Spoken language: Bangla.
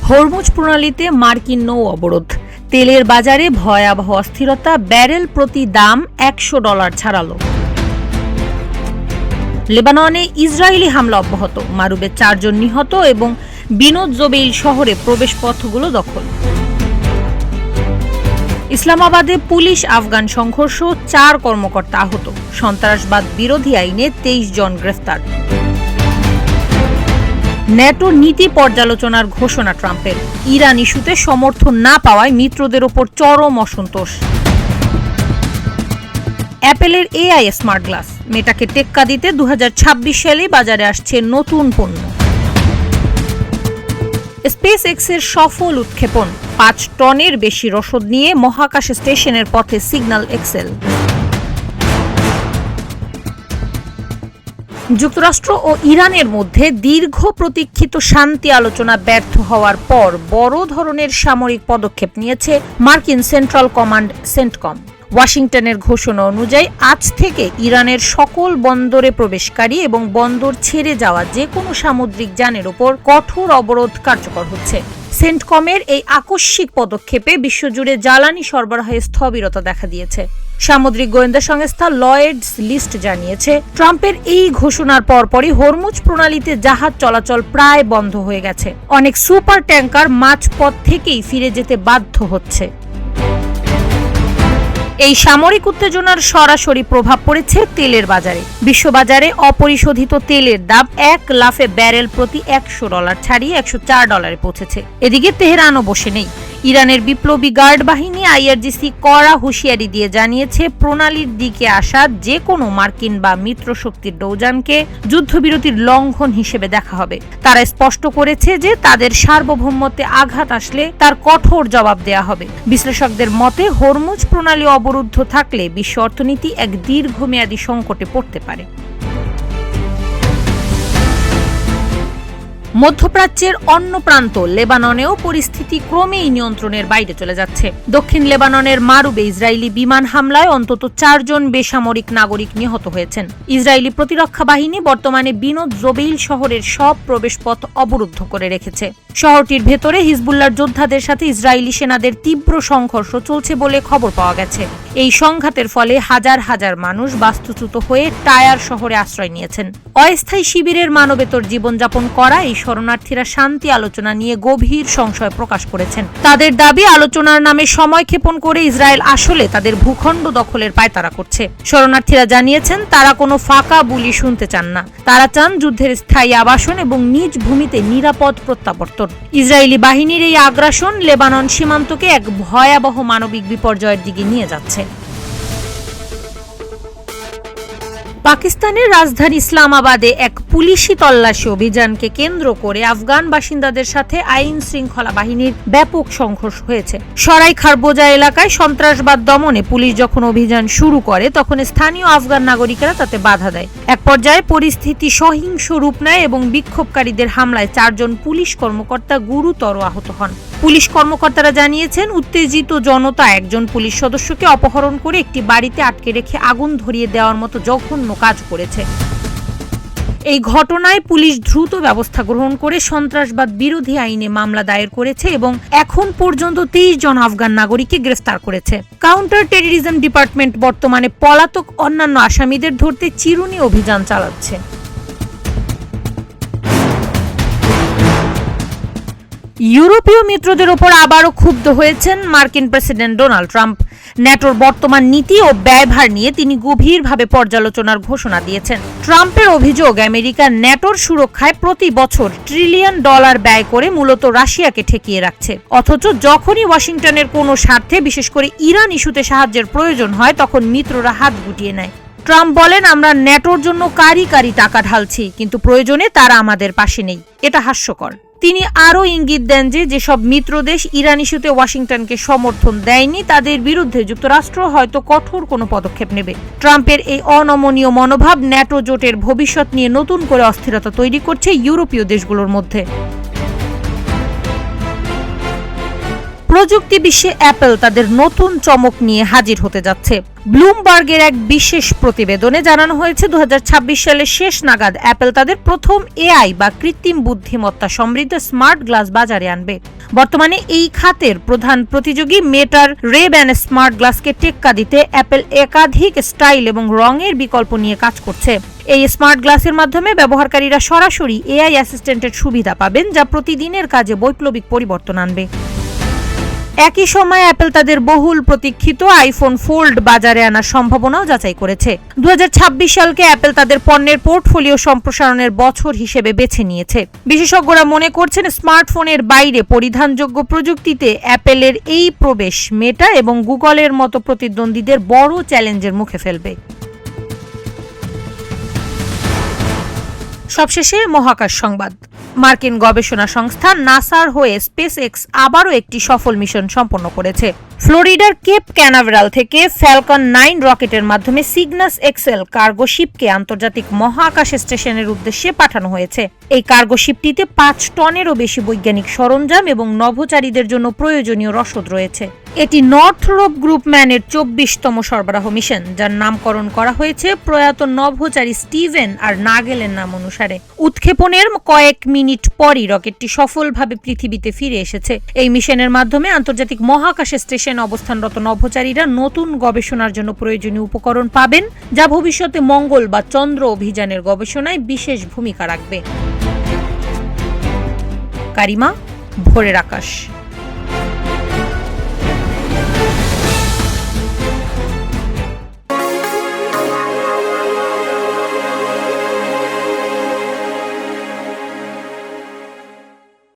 হরমুজ প্রণালীতে মার্কিন নৌ অবরোধ, তেলের বাজারে ভয়াবহ অস্থিরতা, ব্যারেল প্রতি দাম $100 ছাড়ালো। লেবাননে ইসরায়েলি হামলা অব্যাহত, মারুবে 4 জন নিহত এবং বিনোদ জোবেইল শহরে প্রবেশপথগুলো দখল। ইসলামাবাদে পুলিশ আফগান সংঘর্ষ, 4 কর্মকর্তা আহত। সন্ত্রাসবাদ বিরোধী আইনে 23 জন গ্রেফতার। ন্যাটো নীতি পর্যালোচনার ঘোষণা ট্রাম্পের, ইরান ইস্যুতে সমর্থন না পাওয়ায় মিত্রদের ওপর চরম অসন্তোষ। অ্যাপেলের এআই স্মার্ট গ্লাস, মেটাকে টেক্কা দিতে 2026 সালে বাজারে আসছে নতুন পণ্য। স্পেস এক্সের সফল উৎক্ষেপণ, 5 টনের বেশি রসদ নিয়ে মহাকাশ স্টেশনের পথে সিগন্যাল এক্সেল। যুক্তরাষ্ট্র ও ইরানের মধ্যে দীর্ঘ প্রতীক্ষিত শান্তি আলোচনা ব্যর্থ হওয়ার পর বড় ধরনের সামরিক পদক্ষেপ নিয়েছে মার্কিন সেন্ট্রাল কমান্ড সেন্টকম। ওয়াশিংটনের ঘোষণা অনুযায়ী আজ থেকে ইরানের সকল বন্দরে প্রবেশকারী এবং বন্দর ছেড়ে যাওয়া যে কোনো সামুদ্রিক যানের উপর কঠোর অবরোধ কার্যকর হচ্ছে। সেন্টকমের এই আকস্মিক পদক্ষেপে বিশ্বজুড়ে জ্বালানি সরবরাহে স্থবিরতা দেখা দিয়েছে। সামুদ্রিক গোয়েন্দা সংস্থা লয়েডস লিস্ট জানিয়েছে, ট্রাম্পের এই ঘোষণার পরপরই হরমুজ প্রণালীতে জাহাজ চলাচল প্রায় বন্ধ হয়ে গেছে। অনেক সুপার ট্যাঙ্কার মাঝপথ থেকেই ফিরে যেতে বাধ্য হচ্ছে। এই সামরিক উত্তেজনার সরাসরি প্রভাব পড়েছে তেলের বাজারে। বিশ্ববাজারে অপরিশোধিত তেলের দাম এক লাফে ব্যারেল প্রতি $100 ছাড়িয়ে $104 পৌঁছেছে। এদিকে তেহরানও বসে নেই। ইরানের বিপ্লবী গার্ড বাহিনী আইআরজিসি কড়া হুঁশিয়ারি দিয়ে জানিয়েছে, প্রণালীর দিকে আসা যে কোনো মার্কিন বা মিত্র শক্তির নৌযানকে যুদ্ধবিরতির লঙ্ঘন হিসেবে দেখা হবে। তারা স্পষ্ট করেছে যে তাদের সার্বভৌমত্বে আঘাত আসলে তার কঠোর জবাব দেয়া হবে। বিশ্লেষকদের মতে, হরমুজ প্রণালী অবরুদ্ধ থাকলে বিশ্ব অর্থনীতি এক দীর্ঘমেয়াদী সংকটে পড়তে পারে। মধ্যপ্রাচ্যের অন্য প্রান্ত লেবাননেও পরিস্থিতি ক্রমেই নিয়ন্ত্রণের বাইরে চলে যাচ্ছে। দক্ষিণ লেবাননের মারুবে ইসরায়েলি বিমান হামলায় অন্তত 4 জন বেসামরিক নাগরিক নিহত হয়েছেন। ইসরায়েলি প্রতিরক্ষা বাহিনী বর্তমানে বিনোদ জোবেইল শহরের সব প্রবেশপথ অবরুদ্ধ করে রেখেছে। শহরটির ভেতরে হিজবুল্লাহর যোদ্ধাদের সাথে ইসরায়েলি সেনাদের তীব্র সংঘর্ষ চলছে বলে খবর পাওয়া গেছে। এই সংঘাতের ফলে হাজার হাজার মানুষ বাস্তুচ্যুত হয়ে টায়ার শহরে আশ্রয় নিয়েছেন। অস্থায়ী শিবিরের মানবেতর জীবনযাপন করা এই শরণার্থীরা শান্তি আলোচনা নিয়ে গভীর সংশয় প্রকাশ করেছেন। তাদের দাবি, আলোচনার নামে সময় ক্ষেপণ করে ইসরায়েল আসলে তাদের ভূখণ্ড দখলের পায়তারা করছে। শরণার্থীরা জানিয়েছেন, তারা কোনো ফাঁকা বুলি শুনতে চান না। তারা চান যুদ্ধের স্থায়ী আবাসন এবং নিজ ভূমিতে নিরাপদ প্রত্যাবর্তন। ইসরায়েলি বাহিনীর এই আগ্রাসন লেবানন সীমান্তকে এক ভয়াবহ মানবিক বিপর্যয়ের দিকে নিয়ে যাচ্ছে। পাকিস্তানের রাজধানী ইসলামাবাদে এক পুলিশি তল্লাশি অভিযানকে কেন্দ্র করে আফগান বাসিন্দাদের সাথে আইন শৃঙ্খলা বাহিনীর ব্যাপক সংঘর্ষ হয়েছে। সরাই খারবোজা এলাকায় সন্ত্রাসবাদ দমনে পুলিশ যখন অভিযান শুরু করে, তখন স্থানীয় আফগান নাগরিকেরা তাতে বাধা দেয়। এক পর্যায়ে পরিস্থিতি সহিংস রূপ নেয় এবং বিক্ষোভকারীদের হামলায় 4 জন পুলিশ কর্মকর্তা গুরুতর আহত হন। পুলিশ কর্মকর্তারা জানিয়েছেন, উত্তেজিত জনতা একজন পুলিশ সদস্যকে অপহরণ করে একটি বাড়িতে আটকে রেখে আগুন ধরিয়ে দেওয়ার মতো জঘন্য কাজ করেছে। এই ঘটনায় পুলিশ দ্রুত ব্যবস্থা গ্রহণ করে সন্ত্রাসবাদ বিরোধী আইনে মামলা দায়ের করেছে এবং এখন পর্যন্ত 23 জন আফগান নাগরিককে গ্রেফতার করেছে। কাউন্টার টেররিজম ডিপার্টমেন্ট বর্তমানে পলাতক অন্যান্য আসামিদের ধরতে চিরুনি অভিযান চালাচ্ছে। ইউরোপীয় মিত্রদের ওপর আবারও ক্ষুব্ধ হয়েছেন মার্কিন প্রেসিডেন্ট ডোনাল্ড ট্রাম্প। ন্যাটোর বর্তমান নীতি ও ব্যয়ভার নিয়ে তিনি গভীরভাবে পর্যালোচনার ঘোষণা দিয়েছেন। ট্রাম্পের অভিযোগ, আমেরিকা ন্যাটোর সুরক্ষায় প্রতি বছর $1 ট্রিলিয়ন ব্যয় করে মূলত রাশিয়াকে ঠেকিয়ে রাখছে। অথচ যখনই ওয়াশিংটনের কোনো স্বার্থে, বিশেষ করে ইরান ইস্যুতে সাহায্যের প্রয়োজন হয়, তখন মিত্ররা হাত গুটিয়ে নেয়। ট্রাম্প বলেন, আমরা ন্যাটোর জন্য কারি কারি টাকা ঢালছি, কিন্তু প্রয়োজনে তারা আমাদের পাশে নেই। এটা হাস্যকর। তিনি আরও ইঙ্গিত দেন যে যেসব মিত্র দেশ ইরান ইস্যুতে ওয়াশিংটনকে সমর্থন দেয়নি, তাদের বিরুদ্ধে যুক্তরাষ্ট্র হয়তো কঠোর কোনো পদক্ষেপ নেবে। ট্রাম্পের এই অনমনীয় মনোভাব ন্যাটো জোটের ভবিষ্যৎ নিয়ে নতুন করে অস্থিরতা তৈরি করছে ইউরোপীয় দেশগুলোর মধ্যে। প্রযুক্তি বিশ্বে অ্যাপল তাদের নতুন চমক নিয়ে হাজির হতে যাচ্ছে। ব্লুমবার্গের এক বিশেষ প্রতিবেদনে জানানো হয়েছে 2026 সালের শেষ নাগাদ অ্যাপল তাদের প্রথম এআই বা কৃত্রিম বুদ্ধিমত্তা সমৃদ্ধ স্মার্ট গ্লাস বাজারে আনবে। বর্তমানে এই খাতের প্রধান প্রতিযোগী মেটার রে-ব্যান স্মার্ট গ্লাসকে টেক্কা দিতে অ্যাপল একাধিক স্টাইল এবং রঙের বিকল্প নিয়ে কাজ করছে। এই স্মার্ট গ্লাসের মাধ্যমে ব্যবহারকারীরা সরাসরি এআই অ্যাসিস্ট্যান্টের সুবিধা পাবেন, যা প্রতিদিনের কাজে বৈপ্লবিক পরিবর্তন আনবে। একই সময় অ্যাপল তাদের বহুল প্রতীক্ষিত আইফোন ফোল্ড বাজারে আনার সম্ভাবনাও যাচাই করেছে। 2026 সালকে অ্যাপল তাদের পণ্যের পোর্টফোলিও সম্প্রসারণের বছর হিসেবে বেছে নিয়েছে। বিশেষজ্ঞরা মনে করছেন স্মার্টফোনের বাইরে পরিধানযোগ্য প্রযুক্তিতে অ্যাপলের এই প্রবেশ মেটা এবং গুগলের মতো প্রতিদ্বন্দ্বীদের বড় চ্যালেঞ্জের মুখে ফেলবে। সবশেষে মহাকাশ সংবাদ। মার্কিন গবেষণা সংস্থা নাসার হয়ে স্পেসএক্স আবারও একটি সফল মিশন সম্পন্ন করেছে। ফ্লোরিডার কেপ ক্যানাভেরাল থেকে ফ্যালকন 9 রকেটের মাধ্যমে সিগনাস এক্সেল কার্গো শিপকে আন্তর্জাতিক মহাকাশ স্টেশনের উদ্দেশ্যে পাঠানো হয়েছে। এই কার্গো শিপটিতে 5 টনেরও বেশি বৈজ্ঞানিক সরঞ্জাম এবং নভোচারীদের জন্য প্রয়োজনীয় রসদ রয়েছে। এটি নর্থরোপ গ্রুপম্যানের 24তম সরবরাহ মিশন, যার নামকরণ করা হয়েছে প্রয়াত নভোচারী স্টিভেন আর নাগেলের নাম অনুসারে। উৎক্ষেপণের কয়েক মিনিট পরই রকেটটি সফলভাবে পৃথিবীতে ফিরে এসেছে। এই মিশনের মাধ্যমে আন্তর্জাতিক মহাকাশ স্টেশনে অবস্থানরত নভোচারীরা নতুন গবেষণার জন্য প্রয়োজনীয় উপকরণ পাবেন, যা ভবিষ্যতে মঙ্গল বা চন্দ্র অভিযানের গবেষণায় বিশেষ ভূমিকা রাখবে। কারিমা, ভোরের আকাশ।